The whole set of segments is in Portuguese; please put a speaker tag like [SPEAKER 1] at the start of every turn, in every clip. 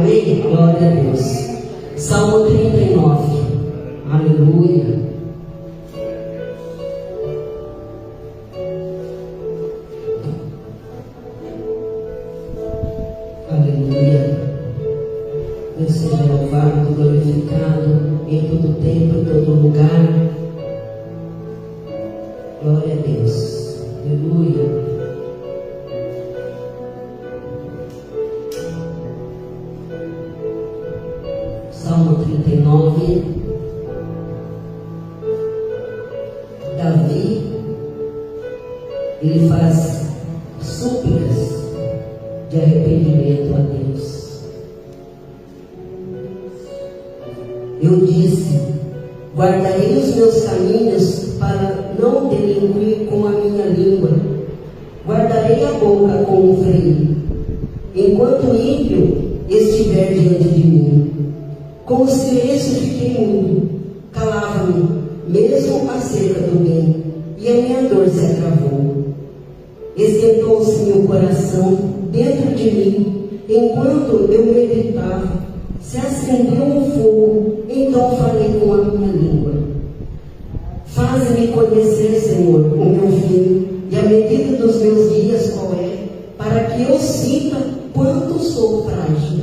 [SPEAKER 1] Amém? Glória a Deus. Salmo 39. Aleluia. Aleluia. Deus seja louvado, glorificado em todo tempo, em todo lugar. Glória a Deus. Aleluia. Salmo 39. Davi, ele faz súplicas de arrependimento a Deus. Eu disse: guardarei os meus caminhos para não delinquir com a minha língua. Guardarei a boca com o freio, enquanto o ímpio estiver diante de mim. Com o silêncio fiquei mudo, calava-me, mesmo acerca do bem, e a minha dor se agravou. Esquentou-se meu coração dentro de mim, enquanto eu meditava. Se acendeu um fogo, então falei com a minha língua. Faze-me conhecer, Senhor, o meu fim, e a medida dos meus dias qual é, para que eu sinta quanto sou frágil.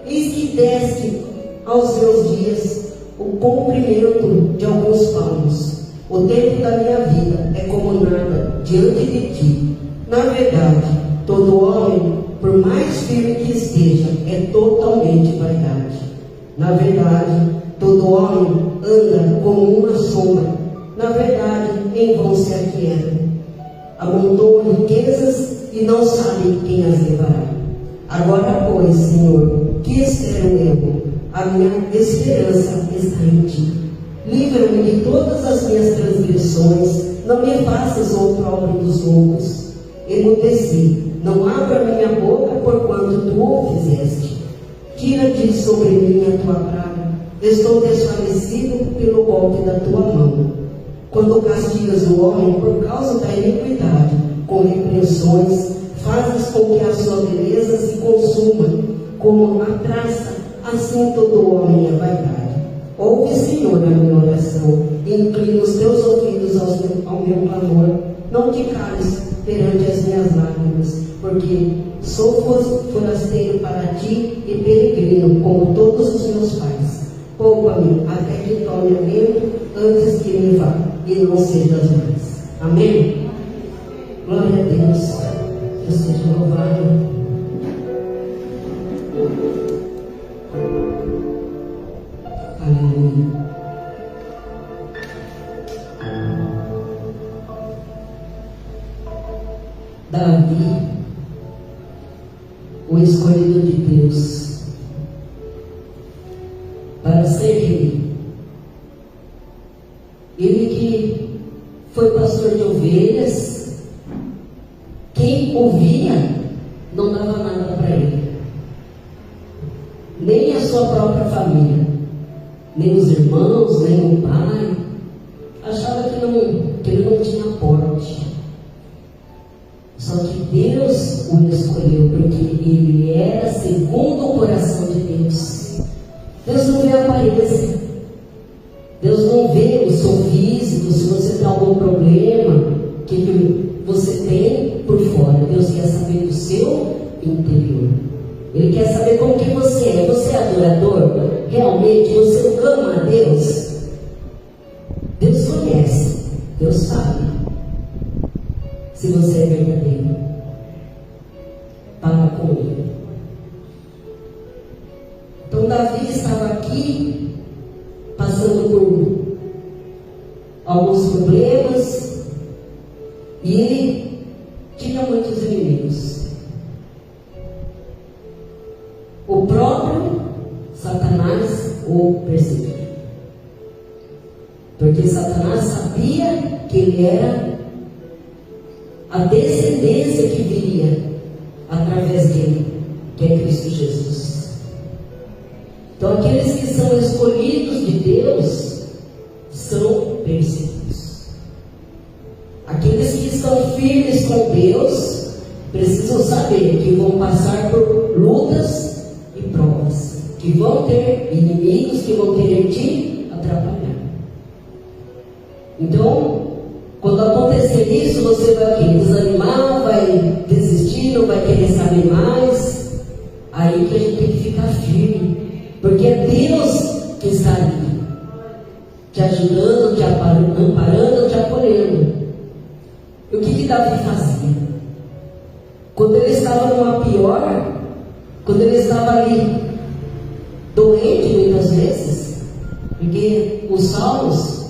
[SPEAKER 1] Eis que deste aos meus dias o comprimento de alguns palmos. O tempo da minha vida é como nada diante de ti. Na verdade, todo homem, por mais firme que esteja, é totalmente vaidade. Na verdade, todo homem anda como uma sombra. Na verdade, em vão se aquieta. Amontoam riquezas e não sabem quem as levará. Agora, pois, Senhor, que espero eu? A minha esperança está em ti. Livra-me de todas as minhas transgressões. Não me faças opróbrio dos loucos. Emudeci, não abra minha boca, porquanto tu o fizeste. Tira de sobre mim a tua praga. Estou desfalecido pelo golpe da tua mão. Quando castigas o homem por causa da iniquidade, com repreensões, fazes com que a sua beleza se consuma, como a traça, assim todo homem é vaidade. Ouve, Senhor, a minha oração, inclina os teus ouvidos ao meu clamor. Não te cales perante as minhas lágrimas, porque sou forasteiro para ti e peregrino, como todos os meus pais. Poupa-me até que tome alento antes que me vá, e não sejas mais. Amém? Glória a Deus. Deus seja louvado. Aleluia. Davi, o escolhido de Deus para ser rei. Ele que foi pastor de ovelhas, quem ouvia não dava nada para ele, nem a sua própria família, nem os irmãos, nem o pai. Achava que ele não tinha porte. Só que Deus o escolheu, porque ele era segundo o coração de Deus. Deus não vê a aparência, Deus não vê o seu físico, se você tem algum problema, que você tem por fora. Deus quer saber do seu interior. Ele quer saber como que você é. Você é adorador? Realmente você ama a Deus? Deus conhece, Deus sabe se você é verdadeiro. Para com ele. Então Davi estava aqui passando por alguns problemas e ele tinha muitos inimigos. O próprio Satanás o perseguiu, porque Satanás sabia que ele era a descendência que viria através dele, que é Cristo Jesus. Então aqueles que são escolhidos de Deus são perseguidos. Aqueles que estão firmes com Deus precisam saber que vão passar por lutas e provas. que vão ter inimigos que vão querer te atrapalhar. Então, quando acontecer isso, você vai desanimar, vai desistir, não vai querer saber mais. Aí que a gente tem que ficar firme, porque é Deus que está ali, te ajudando, te amparando, te acolhendo. E o que Davi fazia? Quando ele estava numa pior, quando ele estava ali doente muitas vezes, porque os salmos,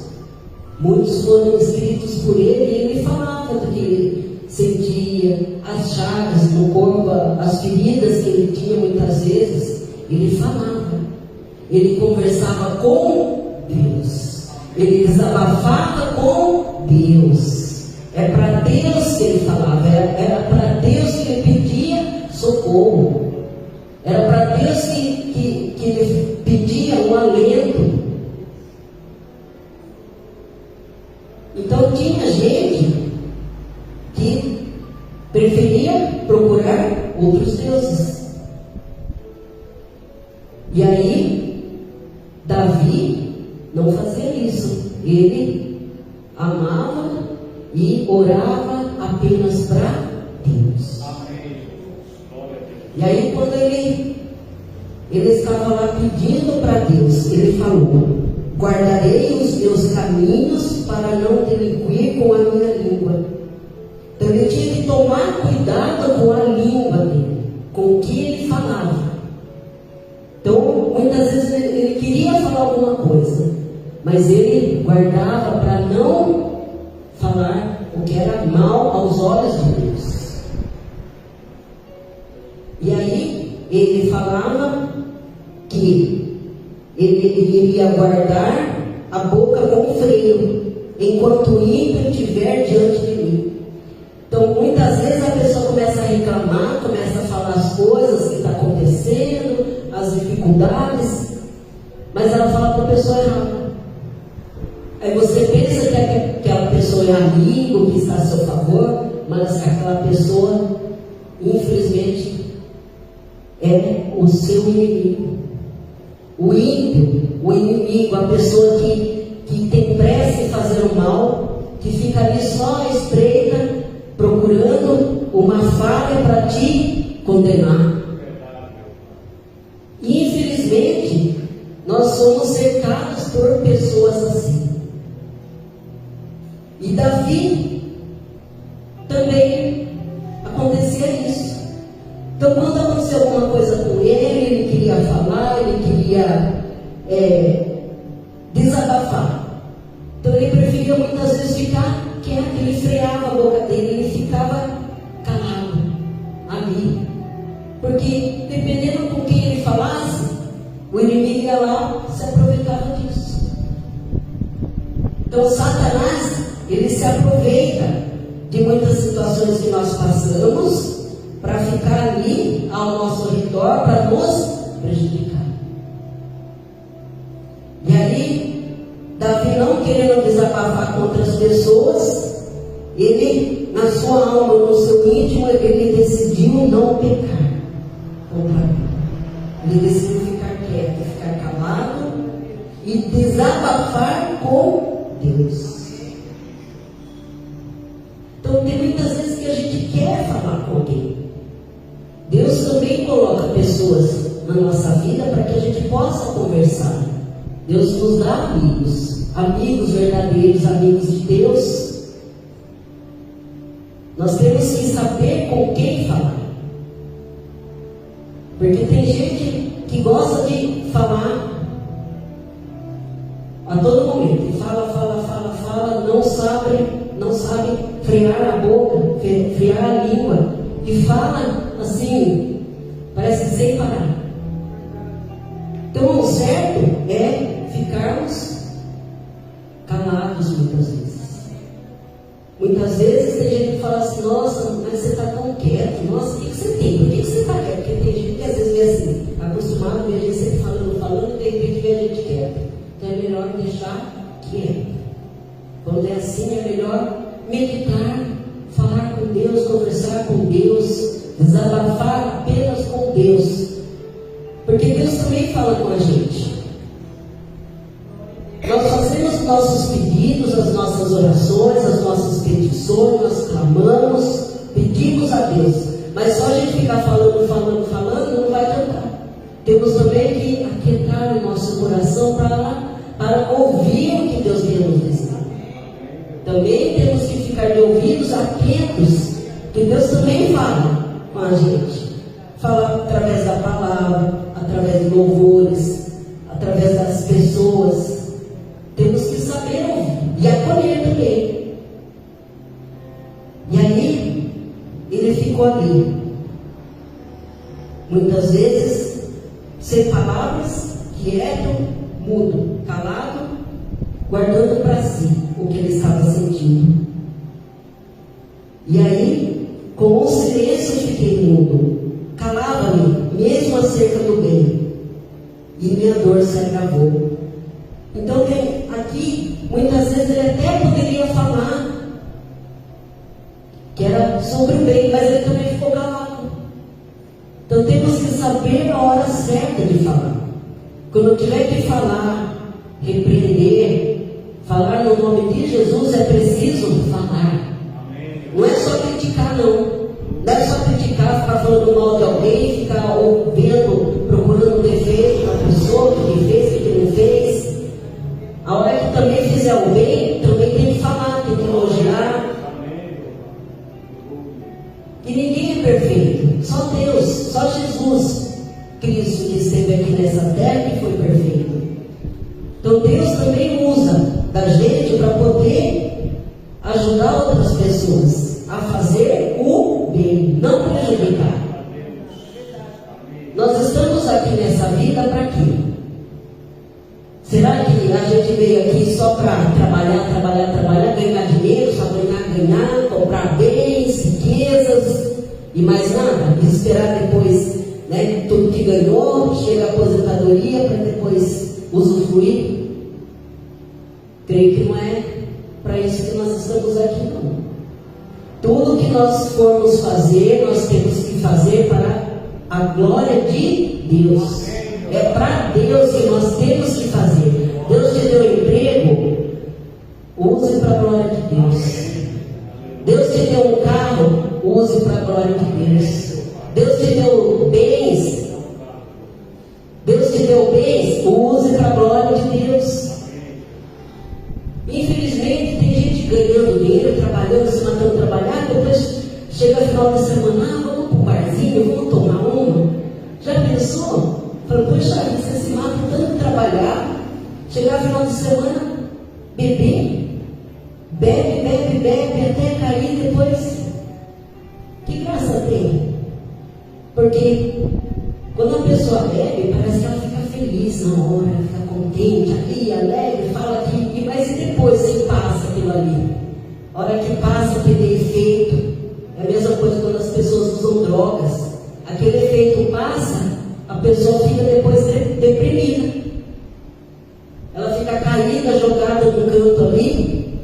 [SPEAKER 1] muitos foram escritos por ele, e ele falava do que ele sentia, as chagas no corpo, as feridas que ele tinha muitas vezes. Ele falava, ele conversava com Deus, ele desabafava com Deus. É para Deus que ele falava, era para Deus que ele pedia socorro, era para Deus que ele pedia um alento. Então tinha gente que preferia procurar outros deuses. E aí, Davi não fazia isso. Ele amava e orava apenas para Deus. E aí, quando ele estava lá pedindo para Deus, ele falou: guardarei os meus caminhos para não delinquir com a minha língua. Então ele tinha que tomar cuidado com a língua dele, com o que ele falava. Então muitas vezes ele queria falar alguma coisa, mas ele guardava para não falar o que era mal aos olhos de Deus. E aí ele falava que ele iria guardar a boca com freio, enquanto o ímpio estiver diante de mim. Então, muitas vezes a pessoa começa a reclamar, começa a falar as coisas que estão acontecendo, as dificuldades, mas ela fala para a pessoa errada. Aí você pensa que aquela pessoa é amigo, que está a seu favor, mas aquela pessoa, infelizmente, é o seu inimigo. O ímpio, o inimigo, a pessoa que tem pressa em fazer o mal, que fica ali só à espreita, procurando uma falha para te condenar. Infelizmente, nós somos cercados por pessoas assim. E Davi também acontecia isso. Então, quando aconteceu alguma coisa com ele queria falar, ele queria desabafar. Então ele preferia muitas vezes ficar quieto, ele freava a boca dele, ele ficava calado ali. Porque dependendo com quem ele falasse, o inimigo ia lá e se aproveitava disso. Então Satanás, ele se aproveita de muitas situações que nós passamos para ficar ali ao nosso redor, para nos prejudicar. E aí, Davi, não querendo desabafar com outras pessoas, ele, na sua alma, no seu íntimo, ele decidiu não pecar contra ele. Ele decidiu ficar quieto, ficar calado e desabafar com Deus. Então, tem muitas vezes que a gente quer falar com alguém. Deus também coloca pessoas na nossa vida para que a gente possa conversar. Deus nos dá amigos, amigos verdadeiros, amigos de Deus. Nós temos que saber com quem falar. Porque tem gente que gosta de falar a todo momento. E fala, não sabe frear a boca, frear a língua. E fala assim, parece sem parar. Então o certo é ficarmos calados muitas vezes. Muitas vezes tem gente que fala assim: nossa, mas você está tão quieto. Nossa, o que você tem? Por que você está quieto? Porque tem gente que às vezes vê assim, acostumado a ver a gente sempre falando, e de repente vê a gente quieto. Então é melhor deixar quieto. Quando é assim, é melhor meditar, falar com Deus, conversar com Deus, desabafar apenas com Deus. Porque Deus também fala com a gente. Nós fazemos nossos pedidos, as nossas orações, as nossas petições, nós clamamos, pedimos a Deus. Mas só a gente ficar falando, não vai adiantar. Temos também que aquietar o nosso coração para ouvir o que Deus quer nos dizer. Também temos que ficar de ouvidos atentos, que Deus também fala com a gente. Fala através da palavra, através de louvores, através das pessoas. Temos que saber ouvir e acolher também. E aí, ele ficou ali. Muitas vezes, sem palavras, quieto, mudo, calado, guardando para si o que ele estava sentindo. E aí, com o silêncio, eu fiquei mudo. Calava-me, mesmo acerca do bem. E minha dor se agravou. Então, aqui, muitas vezes ele até poderia falar que era sobre o bem, mas ele também ficou calado. Então, temos que saber a hora certa de falar. Quando tiver que falar, repreender, falar no nome de Jesus, é preciso falar. Não é só criticar, não. Não é só criticar, ficar falando mal de alguém, ficar ouvindo, procurando um defeito na pessoa, o que fez, o que não fez. A hora que também fizer o bem, também tem que falar, tem que elogiar. E ninguém é perfeito, só Deus, só Jesus Cristo que esteve aqui nessa terra que foi perfeito. Então Deus também usa da gente para poder ajudar outras pessoas a fazer o bem, não prejudicar. Nós estamos aqui nessa vida para quê? Será que a gente veio aqui só para trabalhar, ganhar dinheiro, só ganhar, comprar bens, riquezas e mais nada? E esperar depois, né, tudo que ganhou, chega a aposentadoria para depois usufruir? Creio que não é para isso que nós estamos aqui, não. Tudo que nós formos fazer, nós temos que fazer para a glória de Deus. É para Deus que nós temos que fazer. Deus te deu emprego, use para a glória de Deus. Deus te deu um carro, use para a glória de Deus. Deus te deu bens, use para a glória de Deus. Infelizmente, tem gente ganhando dinheiro, trabalhando, se matando a trabalhar, depois chega no final de semana, vamos para o barzinho, vamos tomar uma. Já pensou? Falou, poxa, você se mata tanto trabalhar, chegar no final de semana, beber, bebe, até cair depois. Que graça tem? Porque quando a pessoa bebe, parece que ela fica feliz na hora, fica contente, ali, alegre, fala que, mas e depois que passa aquilo ali? A hora que passa, aquele efeito, é a mesma coisa quando as pessoas usam drogas. Aquele efeito passa, a pessoa fica depois deprimida. Ela fica caída, jogada no canto ali.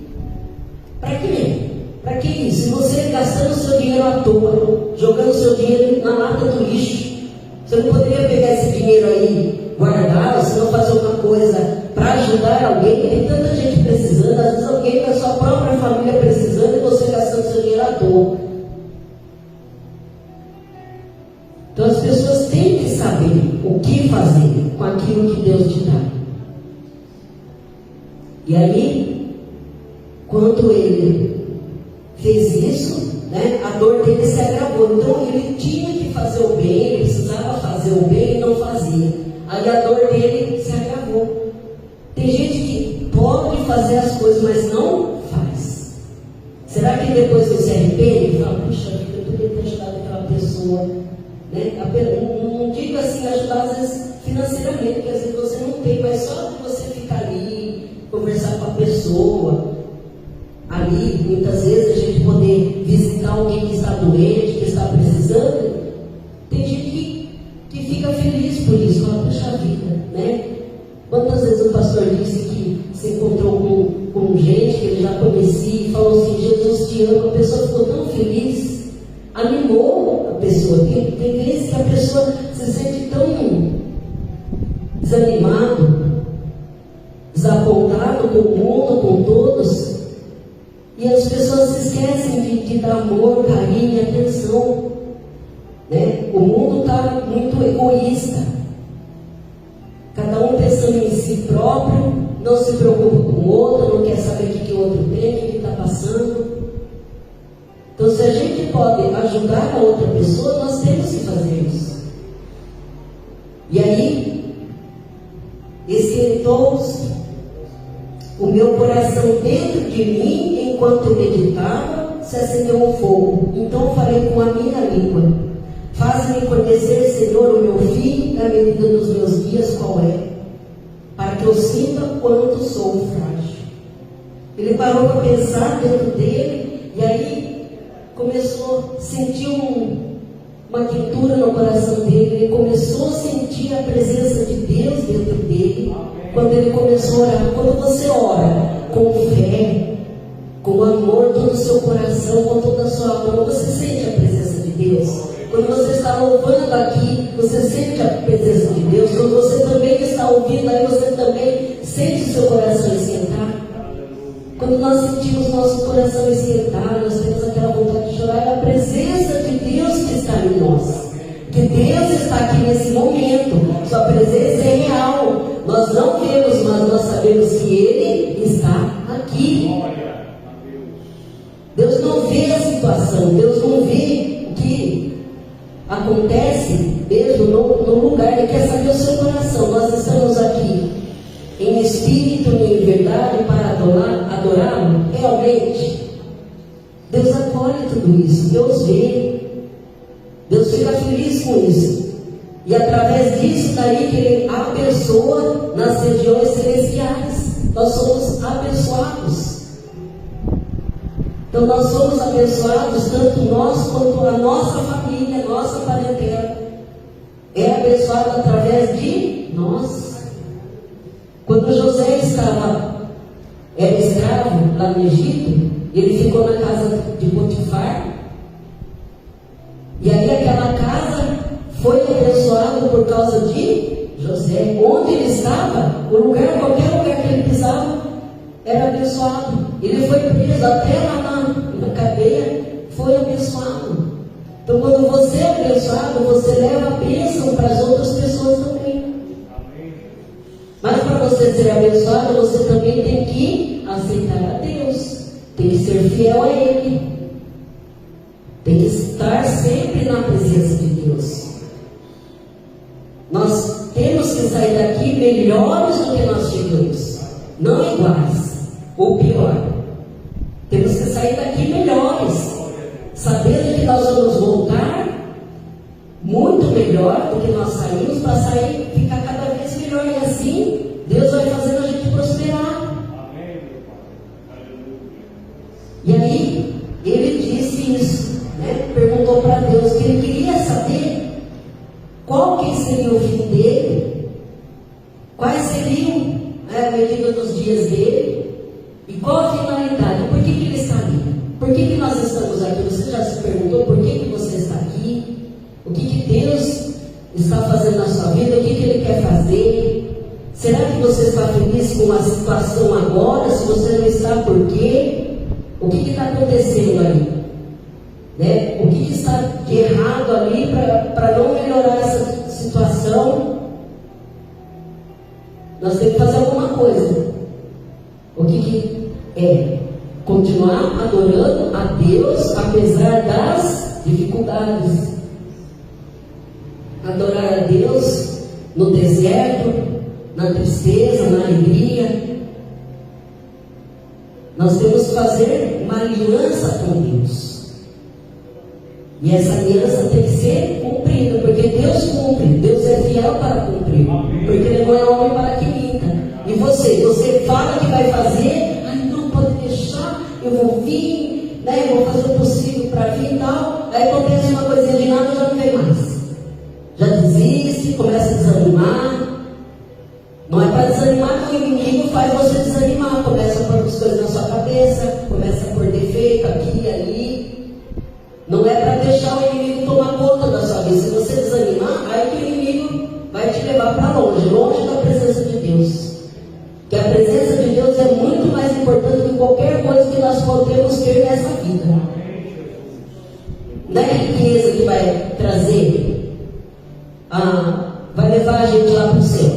[SPEAKER 1] Para quê? Para que isso? Se você gastando seu dinheiro à toa, jogando seu dinheiro na lata do lixo, você não poderia pegar esse dinheiro aí, guardar, ou se não fazer alguma coisa para ajudar alguém? Tem tanta gente precisando, às vezes alguém da sua própria família precisando e você gastando seu dinheiro à toa. Então as pessoas têm que saber o que fazer com aquilo que Deus te dá. E aí, quando ele fez isso, né, a dor dele se agravou. Então ele tinha que fazer o bem, ele precisava fazer o bem e não fazia. Aí a dor dele se agravou. Tem gente que pode fazer as coisas, mas não faz. Será que depois que se arrepende, fala, puxa vida, eu poderia ter ajudado aquela pessoa? Né? Não digo assim, ajudar às vezes financeiramente, porque às vezes você não tem, mas só de você ficar ali, conversar com a pessoa, ali, muitas vezes a gente poder visitar alguém que está doente, que está precisando. Tem gente que fica feliz por isso, fala, puxa vida, né? Quantas vezes o pastor disse que se encontrou com gente que ele já conhecia e falou assim, Jesus te ama, a pessoa ficou tão feliz, animou a pessoa. Tem vezes que a pessoa se sente tão desanimado, desapontado com o mundo, com todos, e as pessoas se esquecem de dar amor, carinho e atenção, né? O mundo está muito egoísta, cada um pensando em si próprio, não se preocupa com o outro, não quer saber o que o outro tem, o que está passando. Então, se a gente pode ajudar a outra pessoa, nós temos que fazer isso. E aí, esquentou-se o meu coração dentro de mim, enquanto eu meditava, se acendeu um fogo. Então eu falei com a minha língua: faz-me conhecer, Senhor, o meu fim, na medida dos meus dias, qual é, para que eu sinta quanto sou frágil. Ele parou para pensar dentro dele, e aí começou a sentir uma quentura no coração dele. Ele começou a sentir a presença de Deus dentro dele. Quando ele começou a orar, quando você ora com fé, com amor, todo o seu coração, com toda a sua alma, você sente a presença de Deus. Quando você está louvando aqui, você sente a presença de Deus. Quando você também está ouvindo, aí você também sente o seu coração esquentar. Quando nós sentimos nosso coração esquentar, nós temos aquela vontade de chorar, é a presença de Deus que está em nós. Que Deus está aqui nesse momento. Sua presença é real. Nós não vemos, mas nós sabemos que Ele está aqui. Deus não vê a situação, Deus não vê o que acontece mesmo no lugar. Ele quer saber o seu coração. Nós estamos aqui em espírito e em verdade para adorá-lo realmente. Deus acolhe tudo isso, Deus vê, Deus fica feliz com isso, e através disso daí que Ele abençoa nas regiões celestiais. Nós somos abençoados. Então nós somos abençoados, tanto nós quanto a nossa família, nossa parentela é abençoada através de nós. Quando José era escravo lá no Egito, ele ficou na casa de Potifar, e aí aquela casa foi abençoada por causa de José. Onde ele estava, qualquer lugar que ele pisava, era abençoado. Ele foi preso até lá na cadeia, foi abençoado. Então, quando você é abençoado, você leva a bênção para as outras pessoas também. Mas para você ser abençoado, você também tem que aceitar a Deus, tem que ser fiel a Ele, tem que estar sempre na presença de Deus. Nós temos que sair daqui melhores do que nós chegamos, não iguais ou pior. Temos que sair daqui melhores, sabendo que nós vamos voltar muito melhor do que nós saímos, para ficar cada vez melhor, e assim Deus vai fazendo a gente prosperar. E aí ele disse isso, né? Perguntou para Deus, que ele queria saber qual que seria o fim dele, quais seriam a medida dos dias dele, e qual a finalidade, por que ele está ali, por que nós estamos aqui. Você já se perguntou por que você está aqui? O que Deus está fazendo na sua vida? O que Ele quer fazer? Será que você está feliz com a situação agora? Se você não está, por quê? O que está acontecendo ali? Né? O que está de errado ali para não melhorar essa situação? Nós temos que fazer alguma coisa. O que é? Continuar adorando a Deus apesar das dificuldades. Adorar a Deus no deserto, na tristeza, na alegria. Nós temos que fazer uma aliança com Deus. E essa aliança tem que ser cumprida, porque Deus cumpre. Deus é fiel para cumprir. Porque Ele não é homem para que minta. E você fala que vai fazer, não pode deixar, eu vou vir, né? Eu vou fazer o possível para vir e tal. Aí acontece uma coisinha de nada, já não vem mais. Já desiste, começa a desanimar. Não é para desanimar que o inimigo faz você desanimar. Começa a pôr as coisas na sua cabeça, começa a pôr defeito aqui e ali. Não é para deixar o inimigo tomar conta da sua vida. Se você desanimar, aí que o inimigo vai te levar para longe da presença nós podemos ter nessa vida. Não é riqueza que vai trazer, vai levar a gente lá para o céu.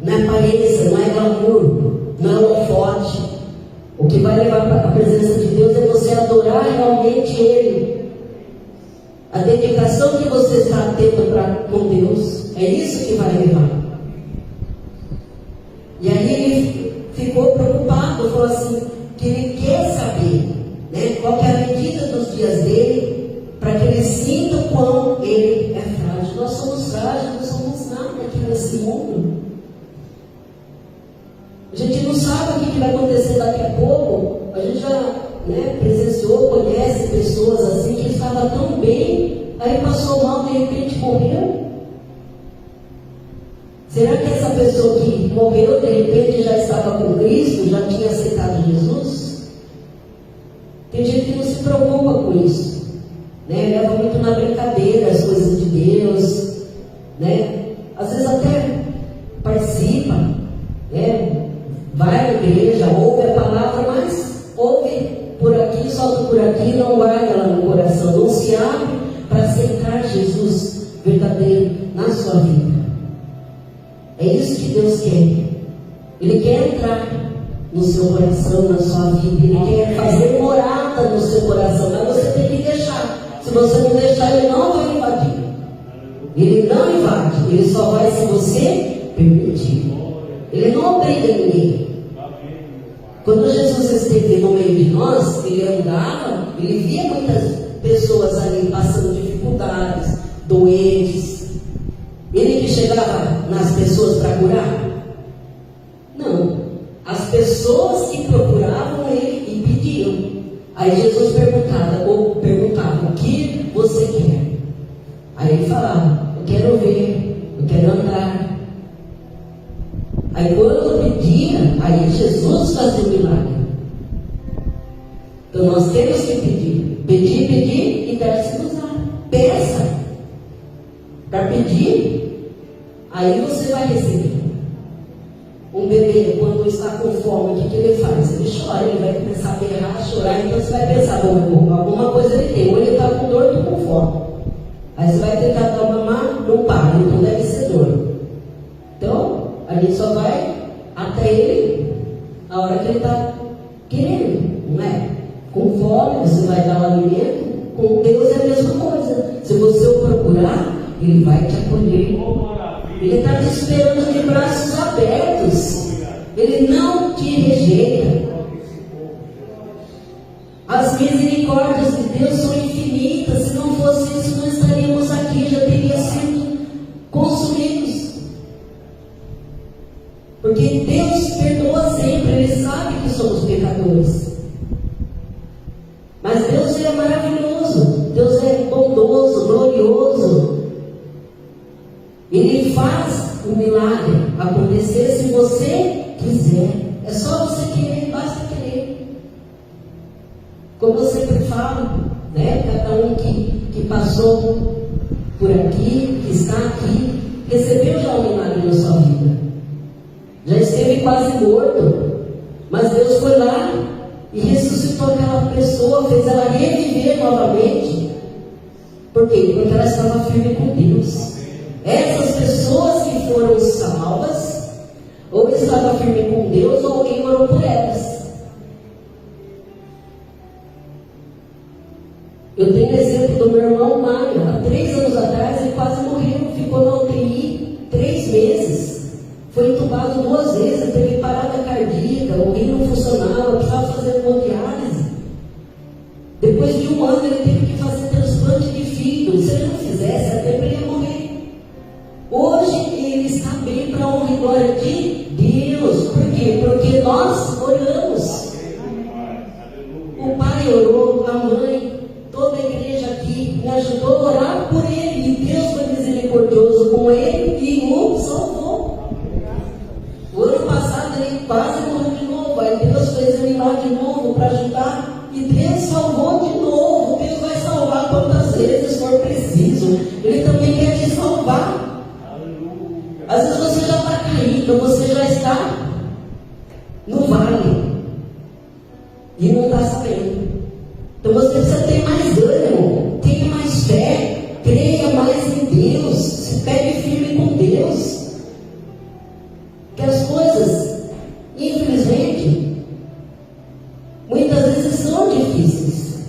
[SPEAKER 1] Não é aparência, não é glamour, não é holofote. O que vai levar para a presença de Deus é você adorar realmente Ele. A dedicação que você está tendo com Deus, é isso que vai levar. E aí ele ficou preocupado, falou assim, que ele quer saber, né, qual que é a medida dos dias dele, para que ele sinta o quão ele é frágil. Nós somos frágeis, não somos nada aqui nesse mundo. A gente não sabe o que vai acontecer daqui a pouco. A gente já, né, presenciou, conhece pessoas assim que estavam tão bem, aí passou mal, de repente morreu. Será que essa pessoa que morreu, de repente, já estava com Cristo, já tinha aceitado Jesus? Tem gente que não se preocupa com isso, né? Leva muito na brincadeira as coisas de Deus, né? Às vezes até participa, né? Vai à igreja, ouve a palavra, mas ouve por aqui, solta por aqui, não guarda lá no coração, não se abre para aceitar Jesus verdadeiro na sua vida. É isso que Deus quer. Ele quer entrar no seu coração, na sua vida. Ele quer fazer morada no seu coração. Mas você tem que deixar. Se você não deixar, Ele não vai invadir. Ele não invade. Ele só vai se você permitir. Ele não obriga ninguém. Quando Jesus esteve no meio de nós, Ele andava, Ele via muitas pessoas ali passando dificuldades, doentes. Ele que chegava nas pessoas para curar? Não. As pessoas que procuravam Ele e pediam. Aí Jesus perguntava, o que você quer? Aí Ele falava, eu quero ver, eu quero andar. Aí quando pedia, aí Jesus fazia o milagre. Então nós temos que pedir. Pedir e dar-se-nos-á. Peça. Para pedir, aí você vai receber. Um bebê, quando está com fome, o que ele faz? Ele chora, ele vai começar a berrar, chorar, então você vai pensar, bom, alguma coisa ele tem, ou ele está com dor ou com fome. Aí você vai tentar dar mamar, não para, então deve ser dor. Então, a gente só vai até ele a hora que ele está querendo, não é? Com fome, você vai dar o alimento, com Deus é a mesma coisa. Se você o procurar, Ele vai te acolher. Ele está te esperando de braços abertos. Ele não te rejeita. As misericórdias de Deus são infinitas. Se não fosse isso, não estaríamos aqui. Já teria sido consumidos. Porque Deus perdoa sempre. Ele sabe que somos pecadores. Mas Deus é maravilhoso. Deus é bondoso, glorioso. Ele faz o milagre acontecer se você quiser. É só você querer, basta querer. Como eu sempre falo, né? Cada um que passou por aqui, que está aqui, recebeu já um milagre na sua vida. Já esteve quase morto, mas Deus foi lá e ressuscitou aquela pessoa, fez ela reviver novamente. Por quê? Porque ela estava firme com Deus. Essas pessoas que foram salvas, ou estavam firme com Deus, ou alguém orou por elas. Eu tenho exemplo do meu irmão Mário. Há 3 anos atrás ele quase morreu, ficou na UTI 3 meses. Foi entubado 2 vezes, teve parada cardíaca, o rim não funcionava, precisava fazer hemodiálise. Depois de 1 ano ele teve que fazer transplante de fígado. Se ele não fizesse, até ele ia morrer. Hoje ele está bem para a honra e glória de Deus. Por quê? Porque nós oramos. O pai orou, a mãe, toda a igreja aqui me ajudou a orar por ele. E Deus foi misericordioso com ele e o salvou. O ano passado ele quase morreu de novo. Aí Deus fez ele ir lá de novo para ajudar. E Deus salvou de novo. Deus vai salvar quantas vezes for preciso. Ele também quer te salvar. Às vezes você já está caído, você já está no vale. e não está sabendo. Então você precisa ter mais ânimo, tenha mais fé, creia mais em Deus, se pegue firme com Deus. Que as coisas, infelizmente, muitas vezes são difíceis,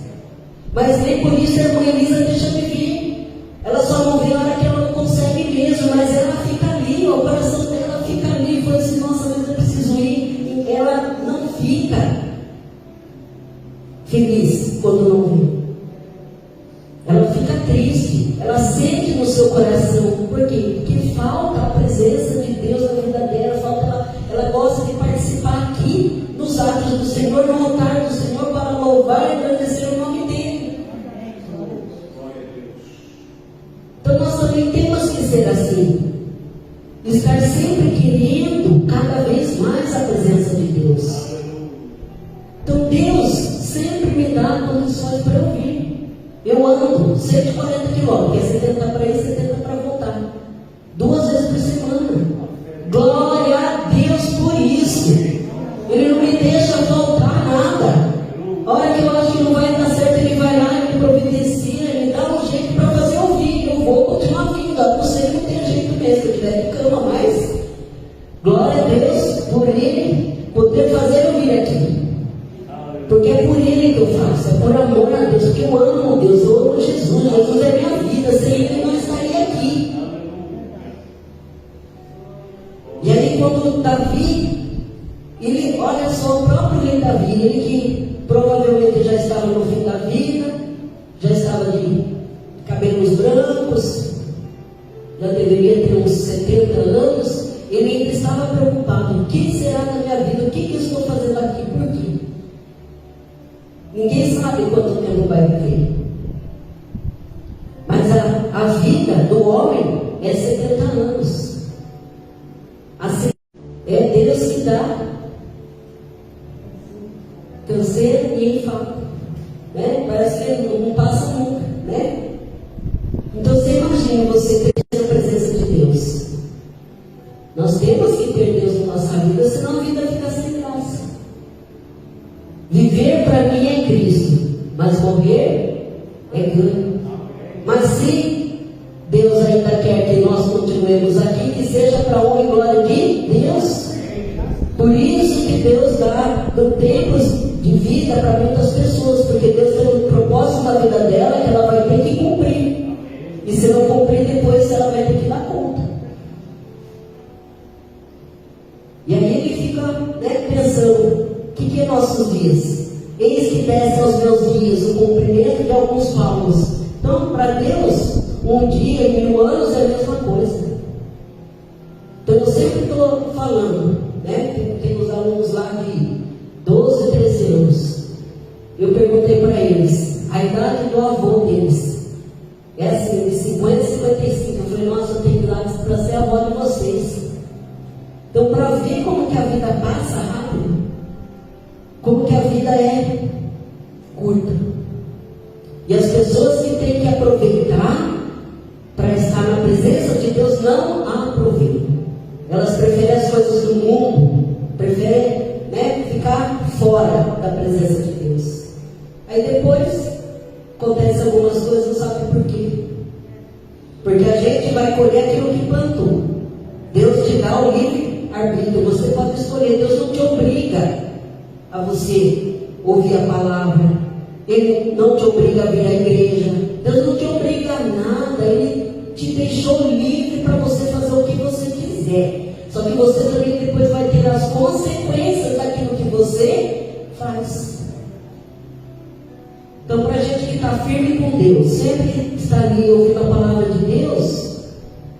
[SPEAKER 1] mas nem por isso a irmã Elisa deixa de vir. Ela só não vê a hora que ela não consegue mesmo, mas ela fica ali, o coração dela fica ali, e fala assim, nossa, mas eu preciso ir. E ela não fica feliz quando não vê. Ela fica triste, ela sente no seu coração. Por quê? Porque falta a presença de Deus na vida dela, ela gosta de participar aqui nos atos do Senhor, no altar do Senhor, para louvar e agradecer o nome dele. Então nós também temos que ser assim, estar sempre querendo cada vez mais a presença de Deus. Então Deus sempre me dá condições para eu vir. Eu ando 140 quilômetros, que é 70 para ir, 70 para voltar, 2 vezes por semana. Glória a Deus por isso. Ele não me deixa faltar nada. A hora que eu acho que não vai dar certo, ele vai lá e me providencia, ele dá um jeito para fazer eu vir. Eu vou continuar vindo, não sei, não tem jeito mesmo, se eu tiver de cama, mas glória a Deus por ele poder fazer eu vir aqui. Porque é por ele que eu faço, é por amor a Deus, porque eu amo Deus, eu amo Jesus, Jesus é minha vida, sem ele eu não estaria aqui. E aí quando Davi, ele, olha só, o próprio rei Davi, ele que provavelmente já estava no fim da vida, já estava de cabelos brancos, já deveria ter uns 70 anos, ele ainda estava preocupado, o que será da minha vida, o que eu estou fazendo aqui, por quê? Ninguém sabe quanto tempo vai viver. Mas a vida do homem é 70 anos. É Deus que dá câncer e infarto, né? Parece que não passa nunca, né? Então você imagina você ter a presença de Deus. Nós temos que ter Deus na nossa vida, senão a vida fica sem graça. Viver para mim é Cristo, mas morrer é ganho. Mas se Deus ainda quer que nós continuemos aqui, que seja para a honra e glória de Deus. Por isso que Deus dá tempos de vida para muitas pessoas, porque Deus tem um propósito na vida dela que ela vai ter que cumprir. E se não cumprir, depois ela vai ter que dar conta. E aí ele fica, né, pensando, o que é nossos dias? Eis que desce aos meus dias o cumprimento de alguns palmos. Então, para Deus, um dia e 1000 anos é a mesma coisa. Então, eu sempre estou falando, né? Tem os alunos lá de 12, 13 anos. Eu perguntei para eles a idade do avô deles. É assim, de 50 e 55. Eu falei, nossa, eu tenho idade para ser avó de vocês. Então, para ver como que a vida passa rápido, como que a vida é curta. E as pessoas que têm que aproveitar para estar na presença de Deus não aproveitam. Elas preferem as coisas do mundo, preferem, né, ficar fora da presença de Deus. Aí depois acontece algumas coisas, não sabe por quê. Porque a gente vai colher aquilo que plantou. Deus te dá o livre arbítrio, você pode escolher. Deus não te obriga a você ouvir a palavra, Ele não te obriga a vir à igreja, Deus não te obriga a nada, Ele te deixou livre para você fazer o que você quiser. Só que você também depois vai ter as consequências daquilo que você faz. Então, para a gente que está firme com Deus, sempre está ali ouvindo a palavra de Deus,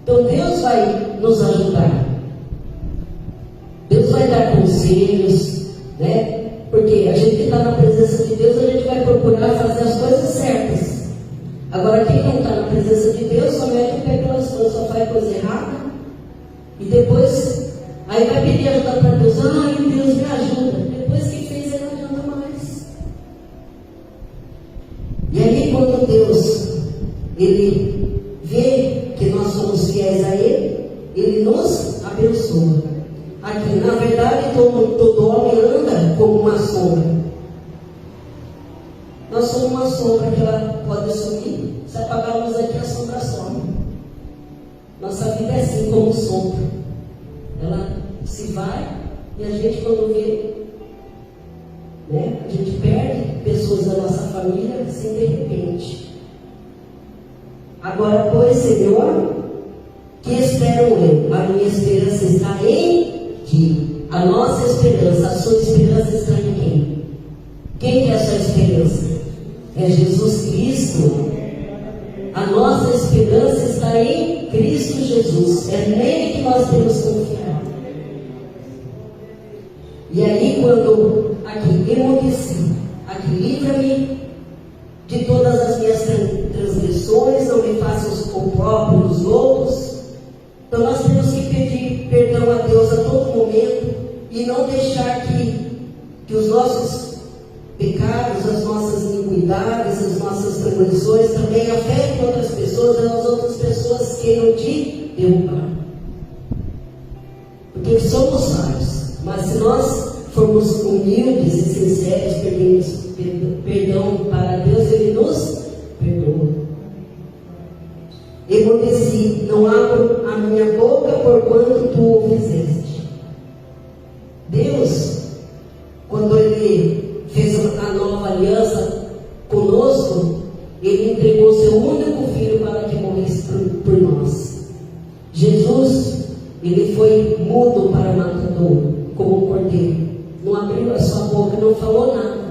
[SPEAKER 1] então Deus vai nos ajudar. Deus vai dar conselhos, né? Porque a gente que está na presença de Deus, a gente vai procurar fazer as coisas certas. Agora, quem não está na presença de Deus, só mete o pé pelas coisas, só faz coisa errada. E depois, aí vai pedir ajuda para Deus. Ai, Deus me ajuda. Depois que fez, ele não adianta mais. E aí, quando Deus, Ele vê que nós somos fiéis a Ele, Ele nos abençoa. Aqui, na verdade, todo homem anda como uma sombra. somos uma sombra que ela pode sumir. Se apagar a luz aqui, a sombra some. Nossa vida é assim como sombra. Ela se vai e a gente, quando vê, né, a gente perde pessoas da nossa família assim de repente. Agora, pois, Senhor, que espero eu? A minha esperança está em Ti. A nossa esperança, a sua esperança está em quem? Quem que é a sua esperança? É Jesus Cristo. A nossa esperança está em Cristo Jesus. É nele que nós temos que confiar. E aí, quando aqui emudeci, aqui livra-me de todas as minhas transgressões, não me faças o próprio dos outros. Então nós temos que pedir perdão a Deus a todo momento e não deixar que os nossos pecados, as nossas iniquidades, as nossas transgressões também afetem outras pessoas e as outras pessoas queiram te derrubar. Porque somos falhos, mas se nós formos humildes e sinceros, pedimos perdão para Deus, Ele nos perdoa. Emudeci, não abro a minha boca porquanto tu o fizeste. Deus, quando Ele fez a nova aliança conosco, Ele entregou seu único filho para que morresse por nós. Jesus, Ele foi mudo para matador, como um cordeiro. Não abriu a sua boca, não falou nada.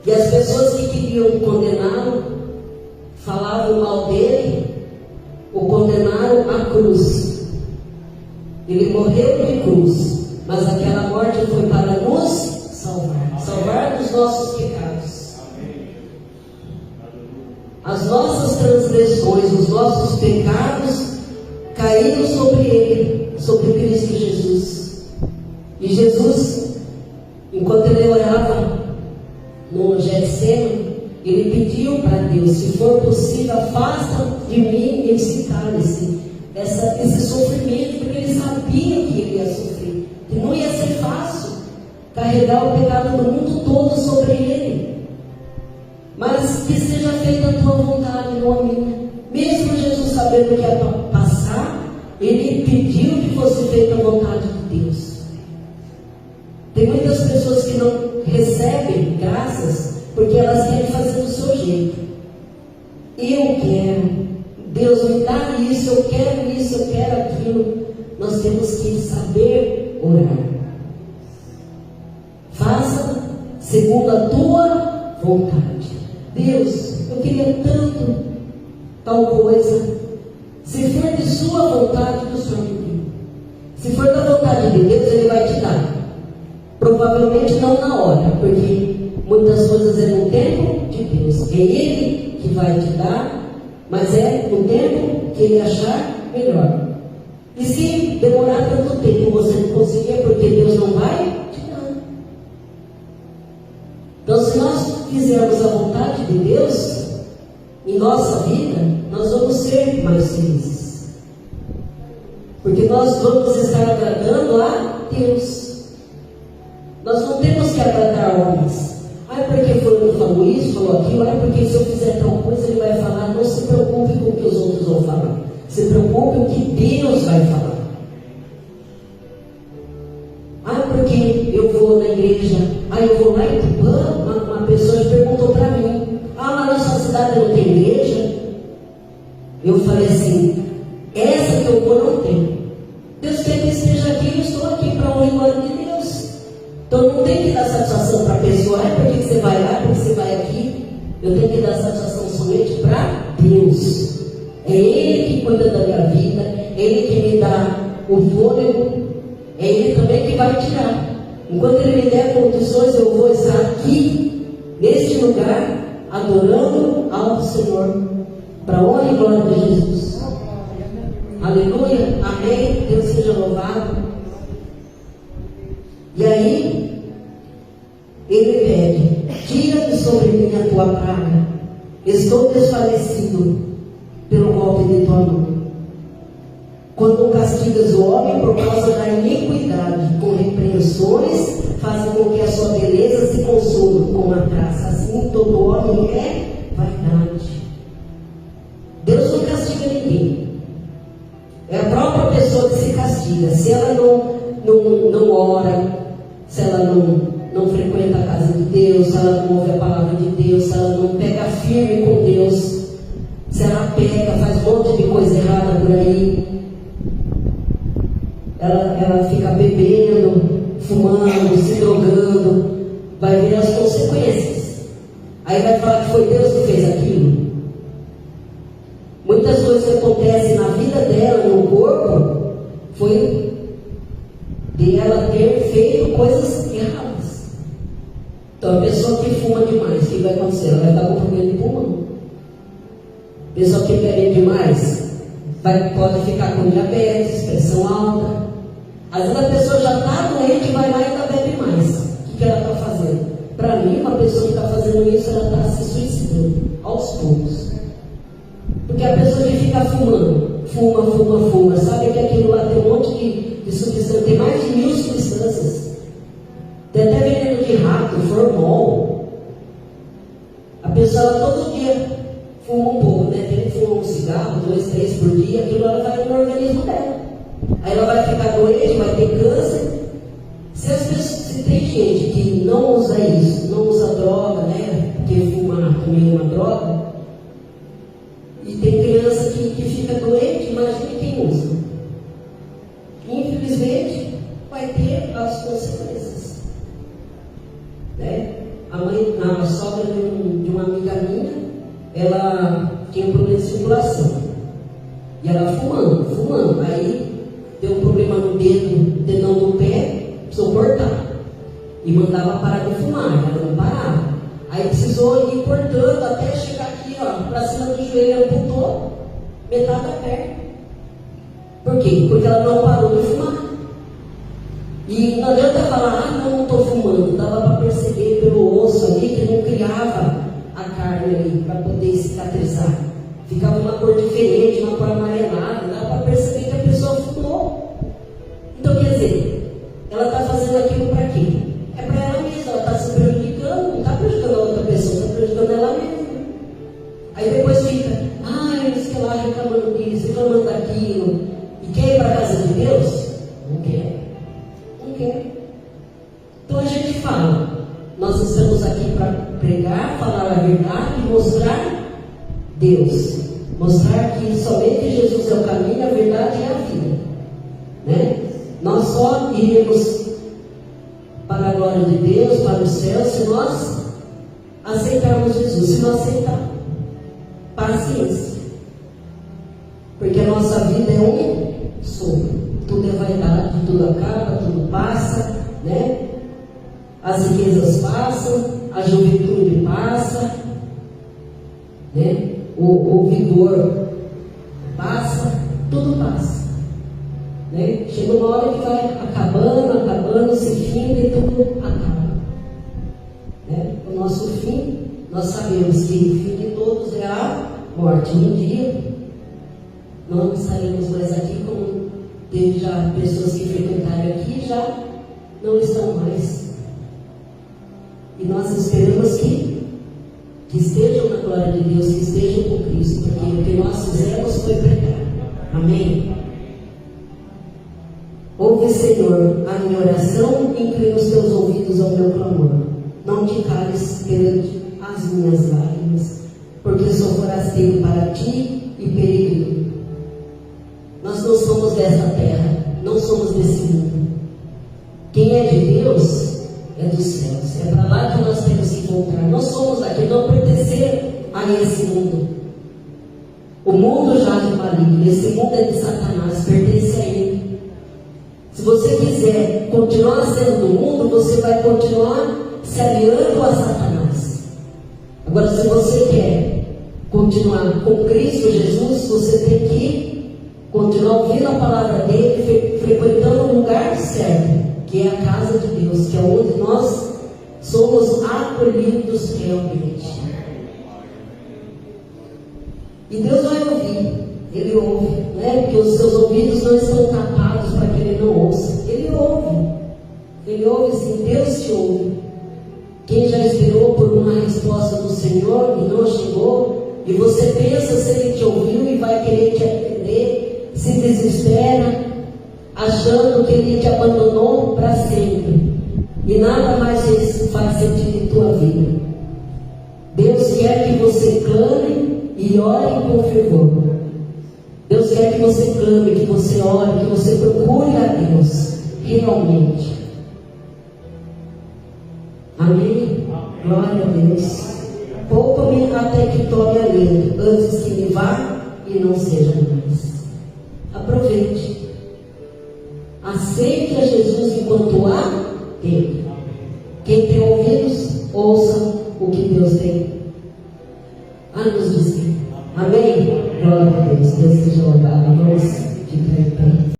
[SPEAKER 1] E as pessoas que queriam condená-lo, falavam mal dele, o condenaram à cruz. Ele morreu de cruz, mas aquela morte foi para nos salvar, salvar dos nossos pecados. As nossas transgressões, os nossos pecados caíram sobre ele, sobre Cristo Jesus. E Jesus, enquanto ele orava no Getsemane, ele pediu para Deus: se for possível, afasta de mim esse cálice, esse sofrimento, porque ele sabia que ele ia sofrer, que não ia ser fácil carregar o pecado do mundo todo sobre ele, mas que seja feita a tua vontade, não a minha. Mesmo Jesus sabendo que ia passar, ele pediu que fosse feita a vontade de Deus. Tem muitas pessoas que não recebem graças porque elas querem fazer do seu jeito. Eu quero, Deus me dá isso, eu quero aquilo. Nós temos que saber orar. Faça segundo a tua vontade. Deus, eu queria tanto tal coisa. Se for de sua vontade, do Senhor me dê. Se for da vontade de Deus, Ele vai te dar. Provavelmente não na hora, porque muitas coisas é no tempo de Deus. É Ele que vai te dar, mas é no tempo que Ele achar melhor. E se demorar tanto tempo você não conseguir, é porque Deus não vai te dar. Então, se nós fizermos a vontade de Deus em nossa vida, nós vamos ser mais felizes. Porque nós vamos estar agradando a Deus. Nós não temos que agradar homens. Porque fulano falou isso, falou aquilo. Porque se eu fizer tal coisa, ele vai falar. Não se preocupe com o que os outros vão falar. Se preocupe com o que Deus vai falar. Porque eu vou na igreja. Eu vou lá em Tupã. Uma pessoa perguntou para mim: mas na sua cidade não tem igreja? Eu falei assim: essa que eu vou não tem. Deus quer que eu esteja aqui, eu estou aqui para honrar e glória de Deus. Então não tem que dar satisfação para a pessoa. Por que você vai lá, por que você vai aqui? Eu tenho que dar satisfação somente para Deus. É Ele que cuida da minha vida, é Ele que me dá o fôlego, é Ele também que vai tirar. Enquanto Ele me der condições, eu vou estar aqui, neste lugar, adorando ao Senhor, para a honra e glória de Jesus. Aleluia, amém, Deus seja louvado. E aí, Ele pede: tira de sobre mim a tua praga, estou desfalecido pelo golpe de tua mão. Quando castigas o homem por causa da iniquidade, com repreensões, fazem com que a sua beleza se consuma como a traça. Assim todo castiga. Se ela não ora, se ela não frequenta a casa de Deus, se ela não ouve a palavra de Deus, se ela não pega firme com Deus, se ela peca, faz um monte de coisa errada por aí, ela fica bebendo, fumando, se drogando, vai ver as consequências. Aí vai falar que foi Deus que fez aquilo. Muitas coisas que acontecem na vida dela, no corpo, foi de ela ter feito coisas erradas. Então a pessoa que fuma demais, o que vai acontecer? Ela vai estar com problema de pulmão. A pessoa que bebe demais pode ficar com diabetes, pressão alta. Às vezes a pessoa já está doente e vai lá e ainda bebe mais. O que ela está fazendo? Para mim, uma pessoa que está fazendo isso, ela está se suicidando aos poucos. Porque a pessoa que fica fumando, fuma, sabe que aquilo lá tem um monte de substância, tem mais de 1000 substâncias. Tem até veneno de rato, formol. A pessoa ela, todo dia fuma um pouco, né? Tem que fumar um cigarro, 2, 3 por dia, aquilo ela vai no organismo dela. Aí ela vai ficar doente, vai ter câncer. Se tem gente que não usa isso, não usa droga, né? Porque fumar também é uma droga. E tem criança que fica doente, imagine quem usa. Infelizmente, vai ter as consequências. Né? A sogra de uma amiga minha, ela tinha um problema de circulação. E ela fumando. Aí deu um problema no dedão do pé, precisou cortar. E mandava parar de fumar, ela não parava. Aí precisou ir cortando até chegar aqui, ó, pra cima do joelho, amputou metade da perna. Por quê? Porque ela não parou de fumar. E não adianta falar, não estou fumando. Dava para perceber pelo osso ali que não criava a carne ali para poder cicatrizar. Ficava uma cor diferente, uma cor amarelada. Dava para perceber que a pessoa fumou. Então, quer dizer, ela está fazendo aquilo para quê? É para ela mesma, ela está se prejudicando, não está prejudicando a outra pessoa, está prejudicando ela mesma. Aí depois fica, sei lá, reclamando disso, reclamando daquilo. E quer ir para a casa de Deus? Não quer. Então a gente fala, nós estamos aqui para pregar, falar a verdade e mostrar Deus. Mostrar que somente Jesus é o caminho, a verdade e a vida. Né? Nós só iremos para a glória de Deus, para o céu, se nós aceitarmos Jesus. Se não aceitar, paciência. Porque a nossa vida é um sopro. Tudo é vaidade, tudo acaba, tudo passa, né? As riquezas passam, a juventude passa, né? O vigor passa, tudo passa, né? Chega uma hora que vai acabando, se finda e tudo acaba, né? O nosso fim, nós sabemos que o fim de todos é a morte. Um dia não estaremos mais aqui, como teve já pessoas que frequentaram aqui já não estão mais. E nós esperamos que estejam na glória de Deus, que estejam com Cristo, porque o que nós fizemos foi pregar. Amém? Ouve, Senhor, a minha oração, inclina os teus ouvidos ao meu clamor. Não te cales perante as minhas lágrimas, porque sou forasteiro para ti e peregrino. Nós não somos desta terra, não somos desse mundo. Quem é de Deus é dos céus. É para lá que nós temos que voltar. Nós somos daqui, não pertencer a esse mundo. O mundo já é maligno, esse mundo é de Satanás, pertence a ele. Se você quiser continuar sendo do mundo, você vai continuar se aliando a Satanás. Agora, se você quer continuar com Cristo Jesus, você tem que continuar ouvindo a palavra dele, frequentando o lugar certo, que é a casa de Deus, que é onde nós somos acolhidos realmente. E Deus vai ouvir, Ele ouve, né? Porque os seus ouvidos não estão tapados para que Ele não ouça. Ele ouve sim, Deus te ouve. Quem já esperou por uma resposta do Senhor e não chegou, e você pensa se Ele te ouviu e vai querer te atender, se desespera, a achando que Ele te abandonou para sempre e nada mais faz sentido em tua vida. Deus quer que você clame e ore com fervor. Deus quer que você clame, que você ore, que você procure a Deus realmente. Amém? Glória a Deus. Poupa-me até que tome alento, antes que me vá e não seja mais. Aproveite. Aceite a Jesus enquanto há tempo. Quem tem ouvidos, ouça o que Deus tem a nos dizer. Amém? Glória a Deus. Deus seja louvado. Vamos